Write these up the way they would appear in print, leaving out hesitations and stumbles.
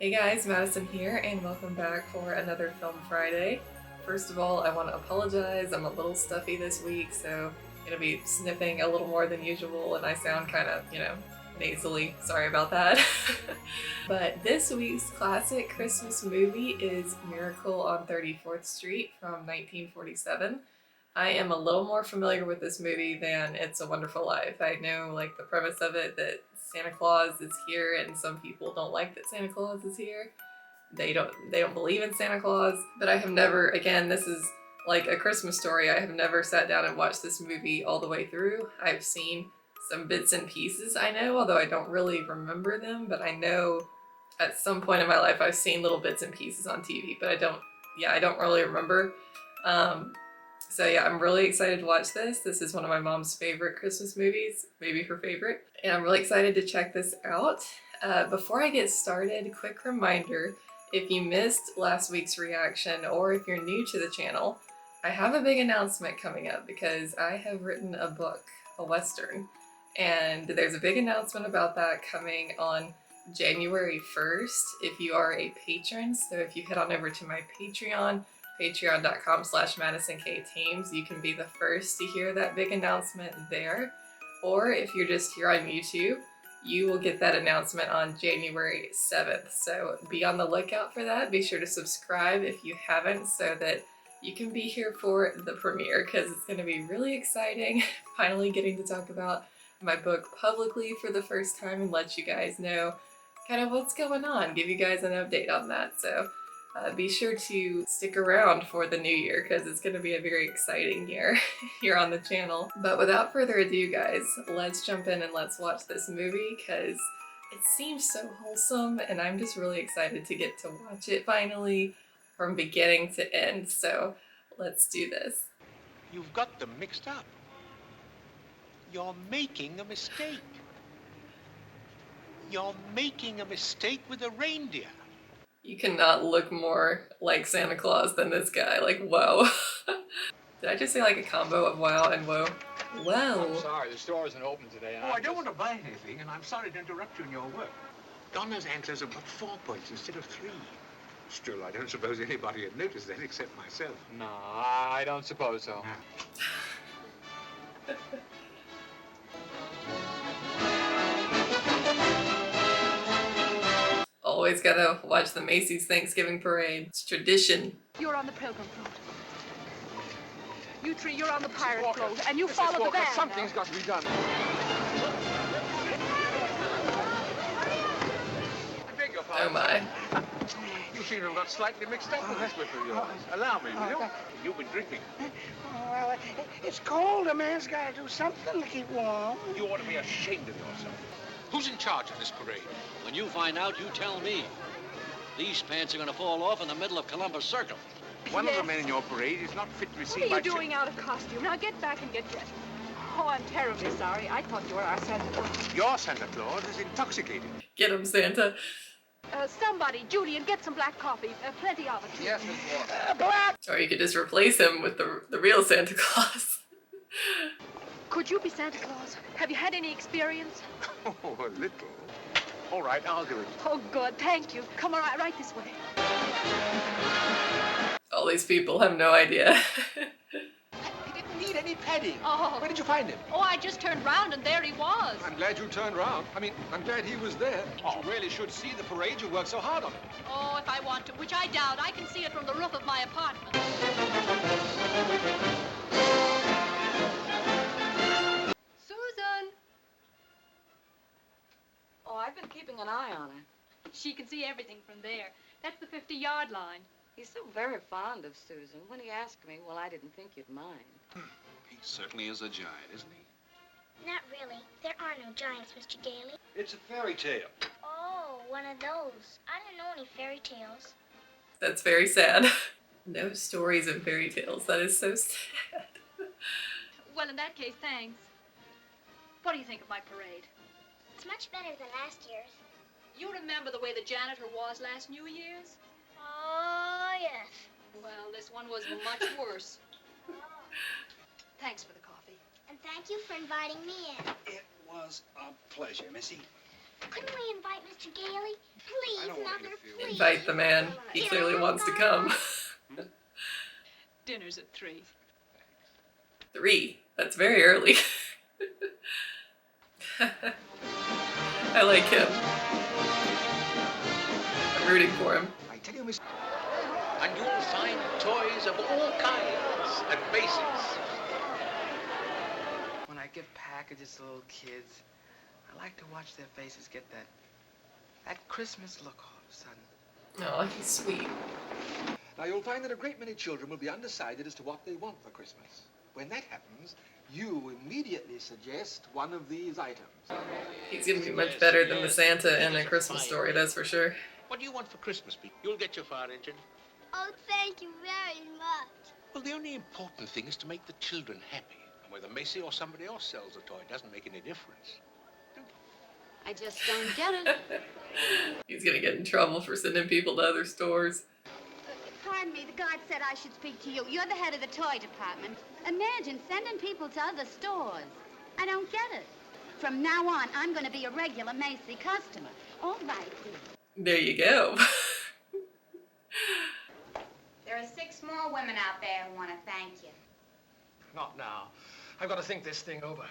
Hey guys, Madison here, and welcome back for another Film Friday. First of all, I want to apologize. I'm a little stuffy this week, so I'm going to be sniffing a little more than usual, and I sound kind of, nasally. Sorry about that. But this week's classic Christmas movie is Miracle on 34th Street from 1947. I am a little more familiar with this movie than It's a Wonderful Life. I know the premise of it, that Santa Claus is here, and some people don't like that Santa Claus is here. They don't believe in Santa Claus. But I have never, again, this is like A Christmas Story. I have never sat down and watched this movie all the way through. I've seen some bits and pieces, I know, although I don't really remember them, but I know at some point in my life I've seen little bits and pieces on TV, but I don't really remember. So yeah, I'm really excited to watch this. This is one of my mom's favorite Christmas movies, maybe her favorite, and I'm really excited to check this out. Before I get started, quick reminder, if you missed last week's reaction or if you're new to the channel, I have a big announcement coming up because I have written a book, a Western, and there's a big announcement about that coming on January 1st if you are a patron. So if you head on over to my Patreon, patreon.com/MadisonKTames, you can be the first to hear that big announcement there. Or if you're just here on YouTube, you will get that announcement on January 7th. So be on the lookout for that. Be sure to subscribe if you haven't so that you can be here for the premiere, because it's going to be really exciting finally getting to talk about my book publicly for the first time and let you guys know kind of what's going on, give you guys an update on that. So be sure to stick around for the new year because it's going to be a very exciting year here on the channel. But without further ado, guys, let's jump in and let's watch this movie because it seems so wholesome and I'm just really excited to get to watch it finally from beginning to end. So let's do this. You've got them mixed up. You're making a mistake. You're making a mistake with a reindeer. You cannot look more like Santa Claus than this guy. Like, whoa. Did I just say a combo of wow and whoa? Whoa. I'm sorry, the store isn't open today. And I don't want to buy anything, and I'm sorry to interrupt you in your work. Donna's antlers have got 4 points instead of 3. Still, I don't suppose anybody had noticed that except myself. No, I don't suppose so. Always gotta watch the Macy's Thanksgiving Parade. It's tradition. You're on the Pilgrim float. You three, you're on the pirate Walker, float, and you Mrs. follow the Walker, band. something's got to be done. I beg your pardon. Oh my. You seem to have got slightly mixed up with this whip of yours. Allow me, will you? You've been drinking. Well, it's cold. A man's got to do something to keep warm. You ought to be ashamed of yourself. Who's in charge of this parade? When you find out, you tell me. These pants are going to fall off in the middle of Columbus Circle. One of the men in your parade is not fit to receive What are my you doing out of costume? Now get back and get dressed. Oh, I'm terribly sorry. I thought you were our Santa Claus. Your Santa Claus is intoxicated. Get him, Santa. Somebody, Julian, get some black coffee. Plenty of it. Yes, Miss Walker. Black. Or you could just replace him with the real Santa Claus. Could you be Santa Claus? Have you had any experience? Oh, a little. All right, I'll do it. Oh, good. Thank you. Come on, right this way. All these people have no idea. He didn't need any padding. Oh. Where did you find him? Oh, I just turned round and there he was. I'm glad you turned round. I'm glad he was there. You really should see the parade. You worked so hard on it. Oh, if I want to, which I doubt. I can see it from the roof of my apartment. Susan! Oh, I've been keeping an eye on her. She can see everything from there. That's the 50-yard line. He's so very fond of Susan. When he asked me, well, I didn't think you'd mind. He certainly is a giant, isn't he? Not really. There are no giants, Mr. Gailey. It's a fairy tale. Oh, one of those. I didn't know any fairy tales. That's very sad. No stories and fairy tales. That is so sad. Well, in that case, thanks. What do you think of my parade? It's much better than last year's. You remember the way the janitor was last New Year's? Oh, yes. Well, this one was much worse. Oh. Thanks for the coffee. And thank you for inviting me in. It was a pleasure, Missy. Couldn't we invite Mr. Gailey? Please, I don't want you Mother, to feel invite the man. He clearly wants to come. Dinner's at 3. 3? That's very early. I like him. I'm rooting for him. I tell you, Miss... And you'll find toys of all kinds at Macy's. When I give packages to little kids, I like to watch their faces get that Christmas look all of a sudden. Oh, he's sweet. Now, you'll find that a great many children will be undecided as to what they want for Christmas. When that happens, you immediately suggest one of these items. He's gonna be much better than the Santa in A Christmas Story, that's for sure. What do you want for Christmas, Pete? You'll get your fire engine. Oh, thank you very much. Well, the only important thing is to make the children happy. And whether Macy or somebody else sells the toy doesn't make any difference. I just don't get it. He's gonna get in trouble for sending people to other stores. Pardon me, the guard said I should speak to you. You're the head of the toy department. Imagine sending people to other stores. I don't get it. From now on, I'm going to be a regular Macy customer. All right, dear. There you go. There are 6 more women out there who want to thank you. Not now. I've got to think this thing over.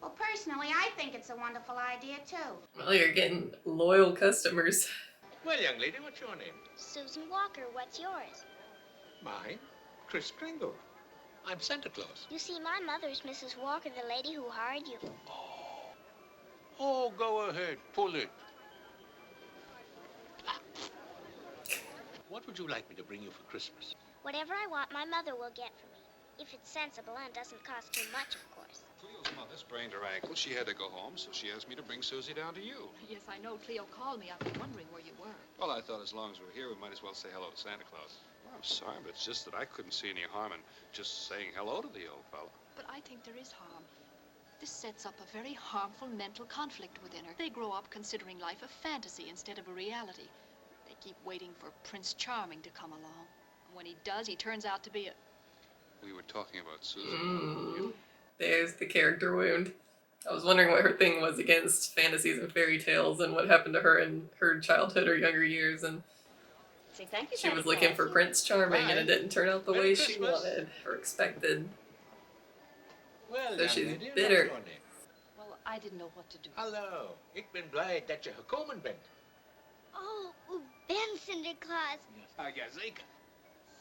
Well, personally, I think it's a wonderful idea, too. Well, you're getting loyal customers. Well, young lady, what's your name? Susan Walker, what's yours? Mine? Chris Kringle. I'm Santa Claus. You see, my mother's Mrs. Walker, the lady who hired you. Oh, go ahead. Pull it. What would you like me to bring you for Christmas? Whatever I want, my mother will get for me. If it's sensible and doesn't cost too much, of course. Cleo's mother sprained her ankle. She had to go home, so she asked me to bring Susie down to you. Yes, I know. Cleo called me. I've been wondering where you were. Well, I thought as long as we're here, we might as well say hello to Santa Claus. Well, I'm sorry, but it's just that I couldn't see any harm in just saying hello to the old fellow. But I think there is harm. This sets up a very harmful mental conflict within her. They grow up considering life a fantasy instead of a reality. They keep waiting for Prince Charming to come along. And when he does, he turns out to be a... We were talking about Susie. There's the character wound. I was wondering what her thing was against fantasies and fairy tales and what happened to her in her childhood or younger years. And See, thank you, she was Santa looking Claus. for Prince Charming and it didn't turn out the Merry way she Christmas. wanted or expected. Well, So young she's lady, bitter. what's your name? Well, I didn't know what to do. Hallo. Ik ben blij dat je gekomen bent. Oh, Ben Sinterklaas. Ja, zeker.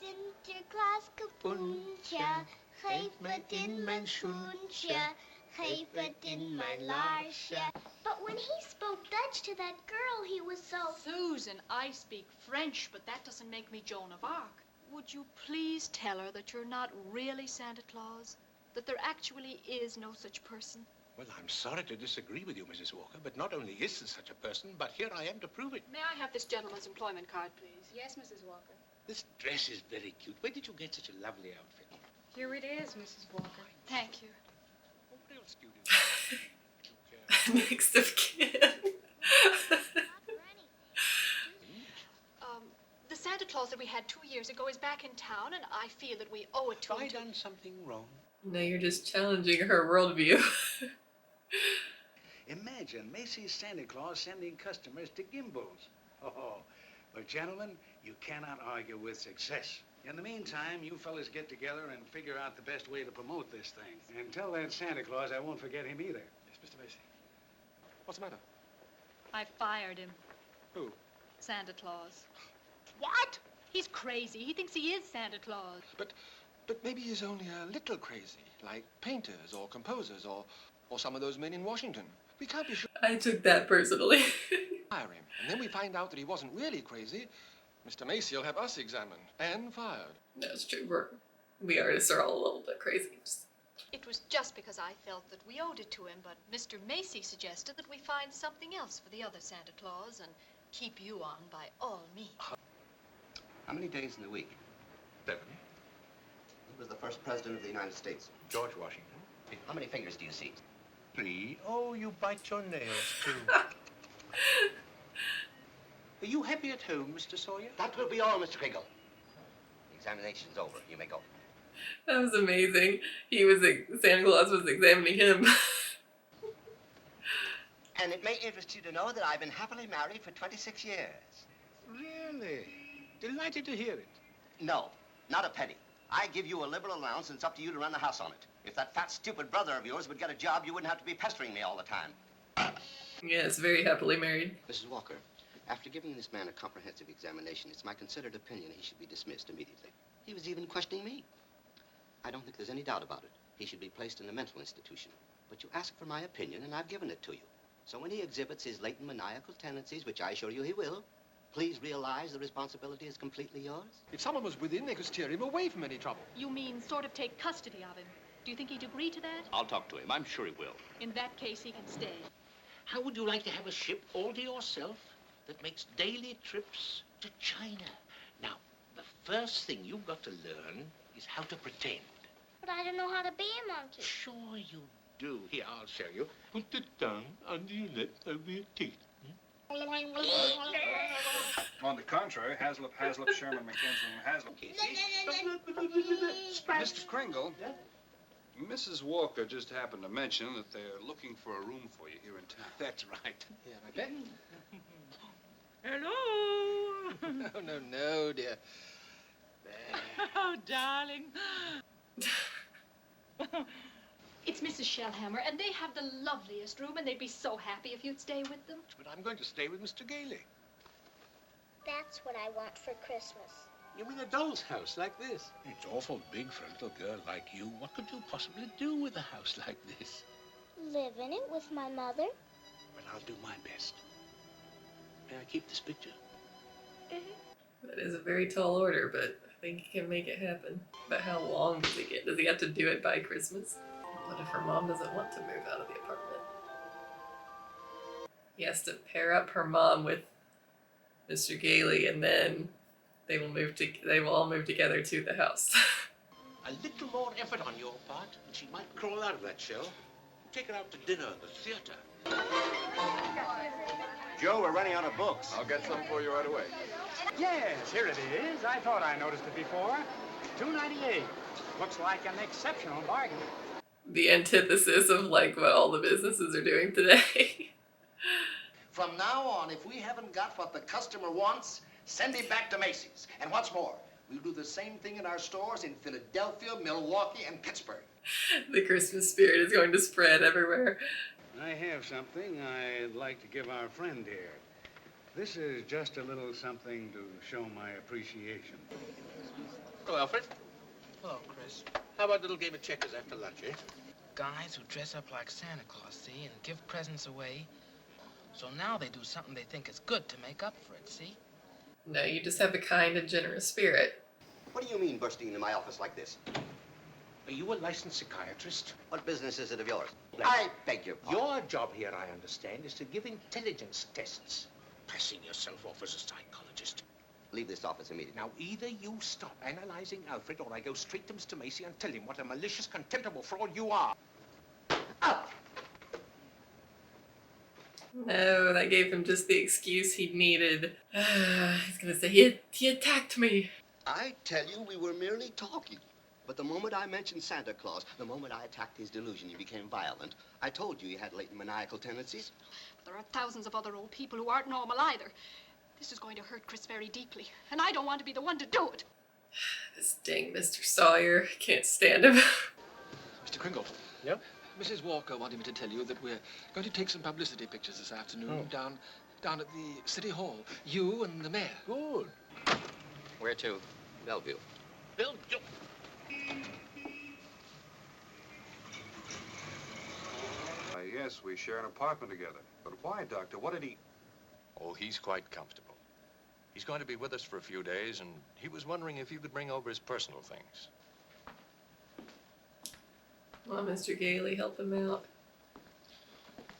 Sinterklaas kapoentje, geef het in mijn schoentje, geef het in mijn laarsje. But when he spoke Dutch to that girl, he was so... Susan, I speak French, but that doesn't make me Joan of Arc. Would you please tell her that you're not really Santa Claus? That there actually is no such person? Well, I'm sorry to disagree with you, Mrs. Walker, but not only is there such a person, but here I am to prove it. May I have this gentleman's employment card, please? Yes, Mrs. Walker. This dress is very cute. Where did you get such a lovely outfit? Here it is, Mrs. Walker. Thank you. What else do you do? Next of kin. The Santa Claus that we had 2 years ago is back in town, and I feel that we owe it to Have I him. done something wrong? No, you're just challenging her worldview. Imagine Macy's Santa Claus sending customers to Gimbals. Oh, but gentlemen, you cannot argue with success. In the meantime, you fellas get together and figure out the best way to promote this thing. And tell that Santa Claus I won't forget him either. Yes, Mr. Macy. What's the matter? I fired him. Who? Santa Claus. What? He's crazy. He thinks he is Santa Claus. But maybe he's only a little crazy, like painters or composers or some of those men in Washington. We can't be sure. I took that personally. Fire him, and then we find out that he wasn't really crazy. Mr. Macy will have us examined and fired. No, it's true. We artists are all a little bit crazy. It was just because I felt that we owed it to him, but Mr. Macy suggested that we find something else for the other Santa Claus and keep you on by all means. How many days in the week? 7. Who was the first president of the United States? George Washington. How many fingers do you see? 3. Oh, you bite your nails, too. Are you happy at home, Mr. Sawyer? That will be all, Mr. Kringle. The examination's over. You may go. That was amazing. Santa Claus was examining him. And it may interest you to know that I've been happily married for 26 years. Really? delighted to hear it. No, not a penny. I give you a liberal allowance, and it's up to you to run the house on it. If that fat, stupid brother of yours would get a job, you wouldn't have to be pestering me all the time. Yes, very happily married. Mrs. Walker, after giving this man a comprehensive examination, it's my considered opinion he should be dismissed immediately. He was even questioning me. I don't think there's any doubt about it. He should be placed in a mental institution. But you asked for my opinion, and I've given it to you. So when he exhibits his latent maniacal tendencies, which I assure you he will, please realize the responsibility is completely yours. If someone was within, they could steer him away from any trouble. You mean sort of take custody of him? Do you think he'd agree to that? I'll talk to him. I'm sure he will. In that case, he can stay. How would you like to have a ship all to yourself that makes daily trips to China? Now, the first thing you've got to learn is how to pretend. But I don't know how to be a monkey. Sure you do. Here, I'll show you. Put the tongue under your lip over your teeth. On the contrary, Haslip, Sherman, McKenzie, and Haslip. Mr. Kringle, Mrs. Walker just happened to mention that they're looking for a room for you here in town. That's right. Yeah, I bet. Hello. No, dear. Oh, darling. It's Mrs. Shellhammer, and they have the loveliest room, and they'd be so happy if you'd stay with them. But I'm going to stay with Mr. Gailey. That's what I want for Christmas. You mean a doll's house like this? It's awful big for a little girl like you. What could you possibly do with a house like this? Live in it with my mother. Well, I'll do my best. May I keep this picture? That is a very tall order, but I think he can make it happen. But how long does he get? Does he have to do it by Christmas? What if her mom doesn't want to move out of the apartment? He has to pair up her mom with Mr. Gailey, and then they will all move together to the house. A little more effort on your part, and she might crawl out of that shell. Take her out to dinner at the theater. Joe, we're running out of books. I'll get some for you right away. Yes, here it is. I thought I noticed it before. $2.98. Looks like an exceptional bargain. The antithesis of like what all the businesses are doing today. From now on, if we haven't got what the customer wants, send him back to Macy's. And what's more, we'll do the same thing in our stores in Philadelphia, Milwaukee, and Pittsburgh. The Christmas spirit is going to spread everywhere. I have something I'd like to give our friend here. This is just a little something to show my appreciation. Hello, Alfred. Hello, Chris. How about a little game of checkers after lunch, eh? Guys who dress up like Santa Claus, see, and give presents away. So now they do something they think is good to make up for it, see? No, you just have a kind and generous spirit. What do you mean bursting into my office like this? Are you a licensed psychiatrist? What business is it of yours? I beg your pardon. Your job here, I understand, is to give intelligence tests. Passing yourself off as a psychologist. Leave this office immediately. Now, either you stop analyzing Alfred, or I go straight to Mr. Macy and tell him what a malicious, contemptible fraud you are. Up! No, that gave him just the excuse he needed. He's gonna say, he attacked me. I tell you, we were merely talking. But the moment I mentioned Santa Claus, the moment I attacked his delusion, he became violent. I told you he had latent maniacal tendencies. There are thousands of other old people who aren't normal either. This is going to hurt Chris very deeply, and I don't want to be the one to do it. This dang Mr. Sawyer. Can't stand him. Mr. Kringle. Yep? Mrs. Walker wanted me to tell you that we're going to take some publicity pictures this afternoon down at the City Hall. You and the mayor. Good. Where to? Bellevue. Bellevue. Yes, we share an apartment together. But why, Doctor? What did he... Oh, he's quite comfortable. He's going to be with us for a few days, and he was wondering if you could bring over his personal things. Well, Mr. Gailey, help him out.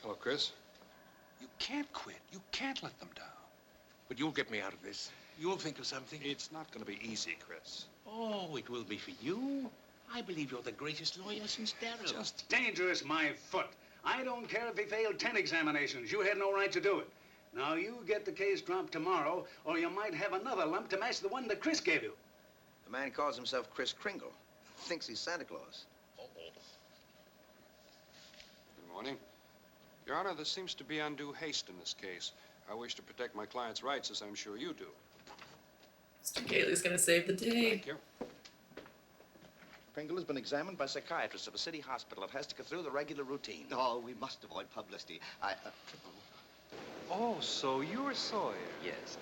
Hello, Chris. You can't quit. You can't let them down. But you'll get me out of this. You'll think of something. It's not going to be easy, Chris. Oh, it will be for you. I believe you're the greatest lawyer since Darrow. Just dangerous, my foot. I don't care if he failed 10 examinations. You had no right to do it. Now, you get the case dropped tomorrow, or you might have another lump to match the one that Chris gave you. The man calls himself Chris Kringle. Thinks he's Santa Claus. Good morning. Your Honor, there seems to be undue haste in this case. I wish to protect my client's rights, as I'm sure you do. Mr. Gailey's gonna save the day. Thank you. Pringle has been examined by psychiatrists of a city hospital. It has to go through the regular routine. Oh, we must avoid publicity. Oh, so you're Sawyer? Yes.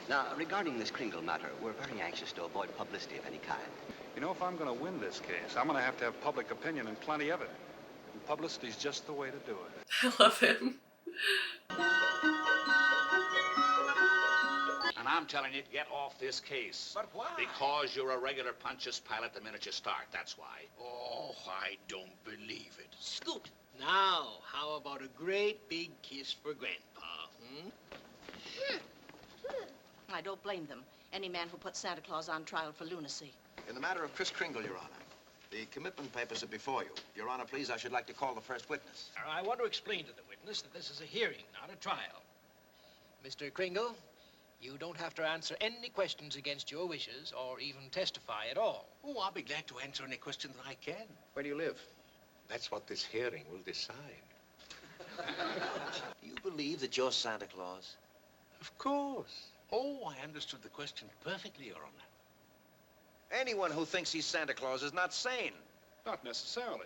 Now, regarding this Kringle matter, we're very anxious to avoid publicity of any kind. You know, if I'm going to win this case, I'm going to have public opinion and plenty of it. And publicity's just the way to do it. I love him. And I'm telling you, get off this case. But why? Because you're a regular Pontius Pilate the minute you start, that's why. Oh, I don't believe it. Scoot. Now, how about a great big kiss for Grandpa, hmm? I don't blame them. Any man who puts Santa Claus on trial for lunacy. In the matter of Chris Kringle, Your Honor, the commitment papers are before you. Your Honor, please, I should like to call the first witness. I want to explain to the witness that this is a hearing, not a trial. Mr. Kringle, you don't have to answer any questions against your wishes or even testify at all. Oh, I'll be glad to answer any question that I can. Where do you live? That's what this hearing will decide. You believe that you're Santa Claus? Of course. Oh, I understood the question perfectly, Your Honor. Anyone who thinks he's Santa Claus is not sane. Not necessarily.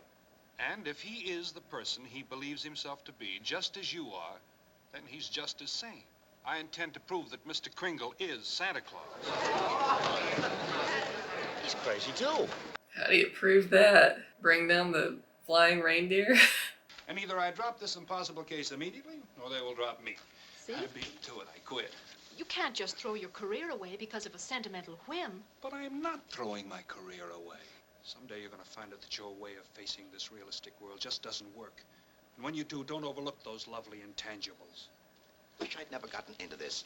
And if he is the person he believes himself to be, just as you are, then he's just as sane. I intend to prove that Mr. Kringle is Santa Claus. He's crazy, too. How do you prove that? Bring down the flying reindeer? And either I drop this impossible case immediately, or they will drop me. See? I beat to it. I quit. You can't just throw your career away because of a sentimental whim. But I am not throwing my career away. Someday you're going to find out that your way of facing this realistic world just doesn't work. And when you do, don't overlook those lovely intangibles. Wish I'd never gotten into this.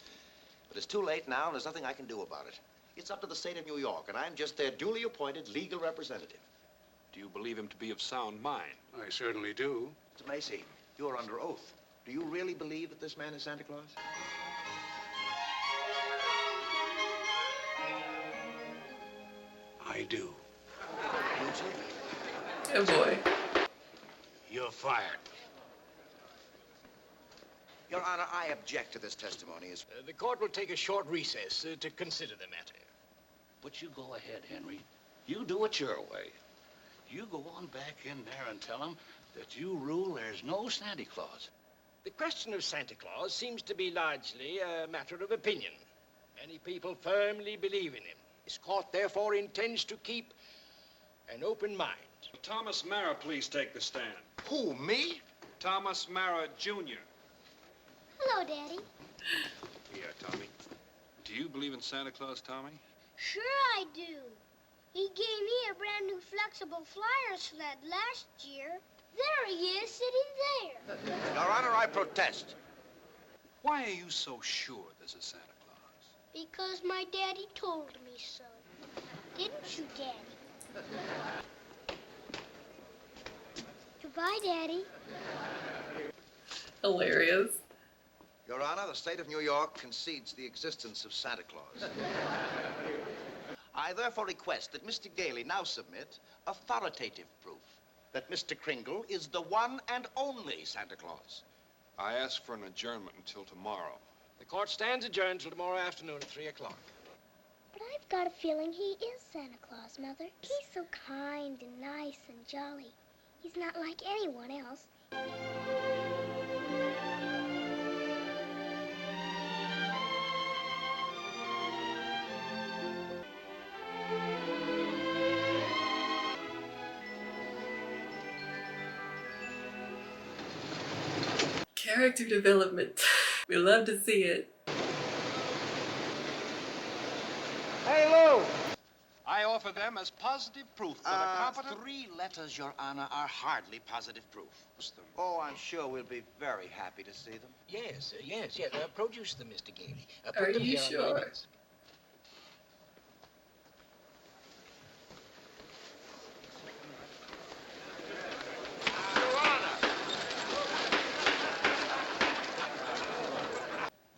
But it's too late now, and there's nothing I can do about it. It's up to the state of New York, and I'm just their duly appointed legal representative. Do you believe him to be of sound mind? I certainly do. Mr. Macy, you're under oath. Do you really believe that this man is Santa Claus? I do. You too? Oh boy. You're fired. Your Honor, I object to this testimony. The court will take a short recess to consider the matter. But you go ahead, Henry. You do it your way. You go on back in there and tell them that you rule there's no Santa Claus. The question of Santa Claus seems to be largely a matter of opinion. Many people firmly believe in him. This court, therefore, intends to keep an open mind. Thomas Mara, please take the stand. Who, me? Thomas Mara, Jr. Hello, Daddy. Yeah, Tommy. Do you believe in Santa Claus, Tommy? Sure I do. He gave me a brand new flexible flyer sled last year. There he is, sitting there. Your Honor, I protest. Why are you so sure this is Santa Claus? Because my daddy told me so. Didn't you, Daddy? Goodbye, Daddy. Hilarious. Your Honor, the state of New York concedes the existence of Santa Claus. I therefore request that Mr. Gailey now submit authoritative proof that Mr. Kringle is the one and only Santa Claus. I ask for an adjournment until tomorrow. The court stands adjourned till tomorrow afternoon at 3 o'clock. But I've got a feeling he is Santa Claus, Mother. He's so kind and nice and jolly. He's not like anyone else. Character development. We love to see it. Hey, Lou! I offer them as positive proof that a competent... 3 letters, Your Honor, are hardly positive proof. Oh, I'm sure we'll be very happy to see them. Yes, yes. Produce them, Mr. Gailey. Are Put them you here on my sure? desk.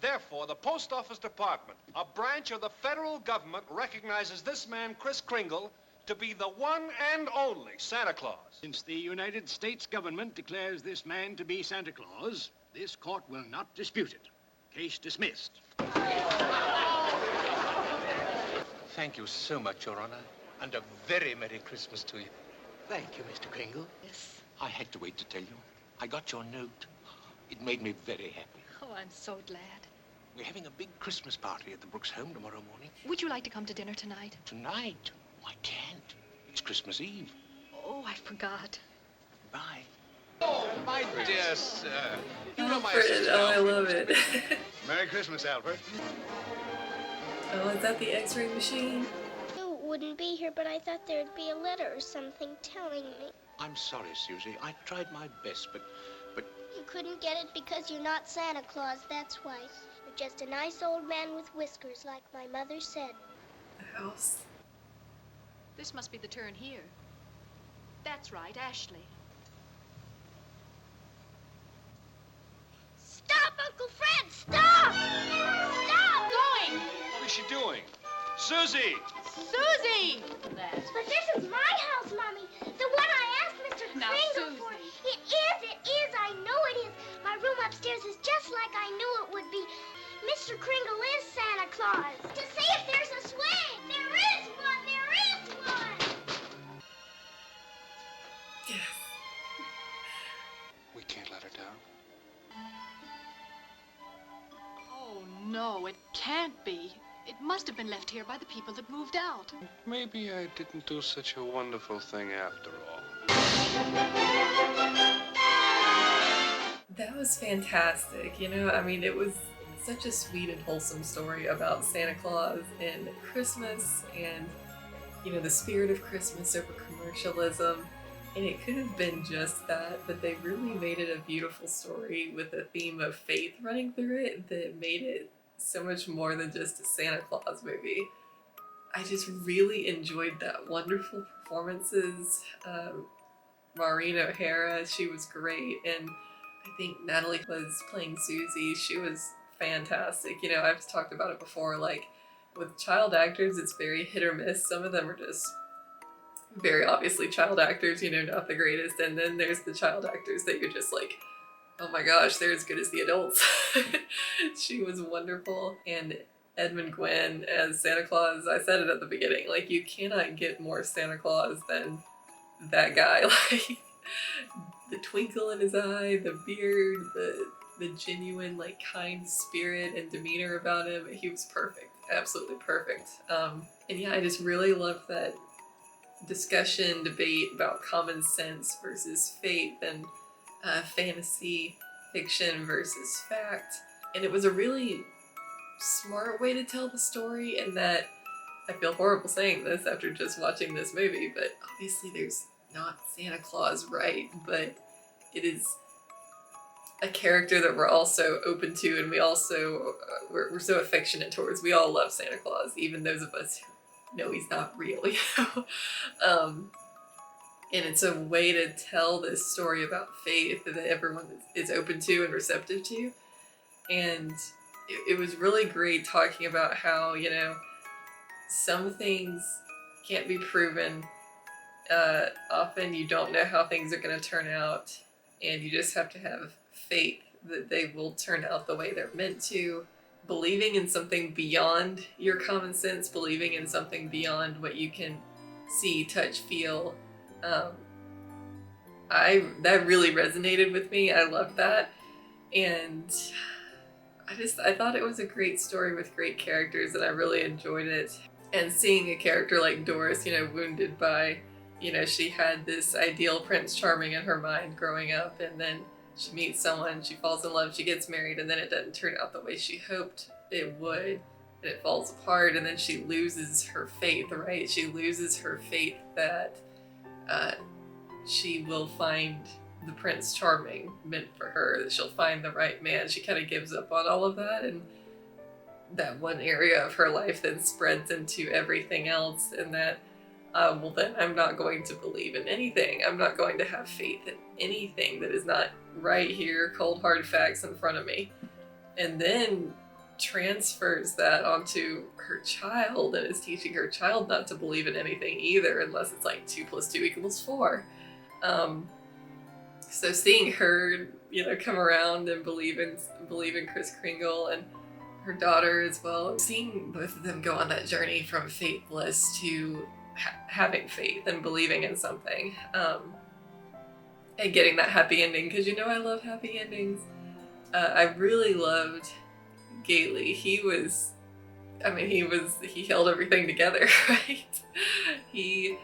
Therefore, the Post Office Department, a branch of the federal government, recognizes this man, Chris Kringle, to be the one and only Santa Claus. Since the United States government declares this man to be Santa Claus, this court will not dispute it. Case dismissed. Thank you so much, Your Honor. And a very Merry Christmas to you. Thank you, Mr. Kringle. Yes. I had to wait to tell you. I got your note. It made me very happy. Oh, I'm so glad. We're having a big Christmas party at the Brooks home tomorrow morning. Would you like to come to dinner tonight? Tonight? I can't. It's Christmas Eve. Oh, I forgot. Bye. Oh, my dear sir. You know my Alfred, assistant, oh, I Alfred. love it. Merry Christmas, Alfred. Oh, is that the X-ray machine? You wouldn't be here, but I thought there'd be a letter or something telling me. I'm sorry, Susie. I tried my best, but You couldn't get it because you're not Santa Claus, that's why. You're just a nice old man with whiskers, like my mother said. The house. This must be the turn here. That's right, Ashley. Stop, Uncle Fred! Stop! Stop! Going! What is she doing? Susie! Susie! But this is my house, Mommy. The one I asked Mr. Now, Kringle for. It is. I know it is. My room upstairs is just like I knew it would be. Mr. Kringle is Santa Claus. To see if there's a swing. There is one. There is one. Yes. We can't let her down. Oh, no, it can't be. It must have been left here by the people that moved out. Maybe I didn't do such a wonderful thing after all. That was fantastic. You know, I mean, it was such a sweet and wholesome story about Santa Claus and Christmas and, you know, the spirit of Christmas over commercialism. And it could have been just that, but they really made it a beautiful story with a theme of faith running through it that made it so much more than just a Santa Claus movie. I just really enjoyed that. Wonderful performances. Maureen O'Hara, she was great, and I think Natalie was playing Susie. She was fantastic. You know, I've talked about it before, like with child actors, it's very hit or miss. Some of them are just very obviously child actors, you know, not the greatest, and then there's the child actors that you're just like, oh my gosh, they're as good as the adults. She was wonderful. And Edmund Gwenn as Santa Claus, I said it at the beginning, like you cannot get more Santa Claus than that guy. Like the twinkle in his eye, the beard, the genuine like kind spirit and demeanor about him. He was perfect, absolutely perfect. And yeah, I just really loved that discussion, debate about common sense versus faith and fantasy fiction versus fact. And it was a really smart way to tell the story, and that I feel horrible saying this after just watching this movie, but obviously there's not Santa Claus, right? But it is a character that we're also open to, and we also we're so affectionate towards. We all love Santa Claus, even those of us who know he's not real, you know. And it's a way to tell this story about faith that everyone is open to and receptive to. And it was really great talking about how, you know, some things can't be proven. Often you don't know how things are going to turn out, and you just have to have faith that they will turn out the way they're meant to. Believing in something beyond your common sense, believing in something beyond what you can see, touch, feel. That really resonated with me. I loved that. And I thought it was a great story with great characters, and I really enjoyed it. And seeing a character like Doris, you know, wounded by, you know, she had this ideal Prince Charming in her mind growing up, and then she meets someone, she falls in love, she gets married, and then it doesn't turn out the way she hoped it would, and it falls apart, and then she loses her faith, right? She loses her faith that she will find the Prince Charming meant for her, that she'll find the right man. She kind of gives up on all of that, and that one area of her life then spreads into everything else, and that, well then I'm not going to believe in anything. I'm not going to have faith in anything that is not right here, cold hard facts in front of me. And then transfers that onto her child and is teaching her child not to believe in anything either, unless it's like 2 + 2 = 4. So seeing her, you know, come around and believe in Kris Kringle, and her daughter as well. Seeing both of them go on that journey from faithless to having faith and believing in something, and getting that happy ending, because you know I love happy endings. I really loved Gately. He held everything together, right? He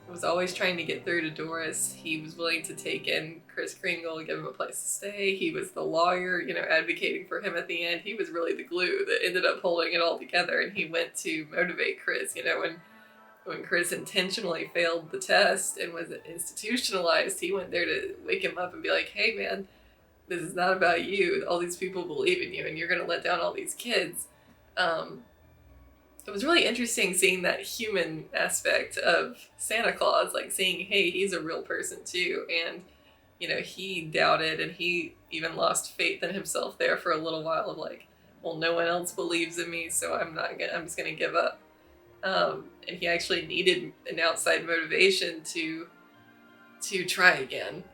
was always trying to get through to Doris. He was willing to take in Kris Kringle and give him a place to stay. He was the lawyer, advocating for him at the end. He was really the glue that ended up holding it all together, and he went to motivate Kris, when Kris intentionally failed the test and was institutionalized, he went there to wake him up and be like, hey man, this is not about you. All these people believe in you and you're going to let down all these kids. It was really interesting seeing that human aspect of Santa Claus, like seeing, hey, he's a real person too. And, he doubted and he even lost faith in himself there for a little while of like, well, no one else believes in me, so I'm just going to give up. And he actually needed an outside motivation to try again.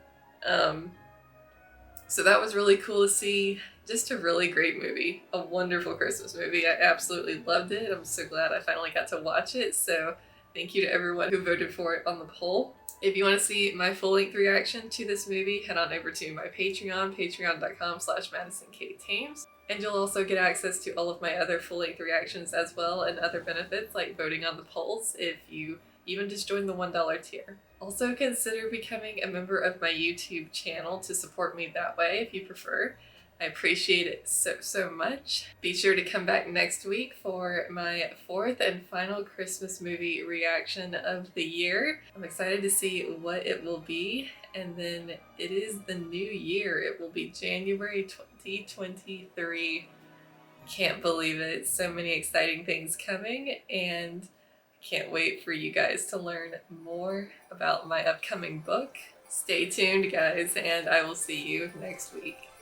So that was really cool to see. Just a really great movie. A wonderful Christmas movie. I absolutely loved it. I'm so glad I finally got to watch it. So thank you to everyone who voted for it on the poll. If you want to see my full-length reaction to this movie, head on over to my Patreon, patreon.com/MadisonKTames. And you'll also get access to all of my other full-length reactions as well, and other benefits like voting on the polls if you even just join the $1 tier. Also consider becoming a member of my YouTube channel to support me that way if you prefer. I appreciate it so much. Be sure to come back next week for my 4th and final Christmas movie reaction of the year. I'm excited to see what it will be. And then it is the new year. It will be January 2023. Can't believe it. So many exciting things coming, and can't wait for you guys to learn more about my upcoming book. Stay tuned, guys, and I will see you next week.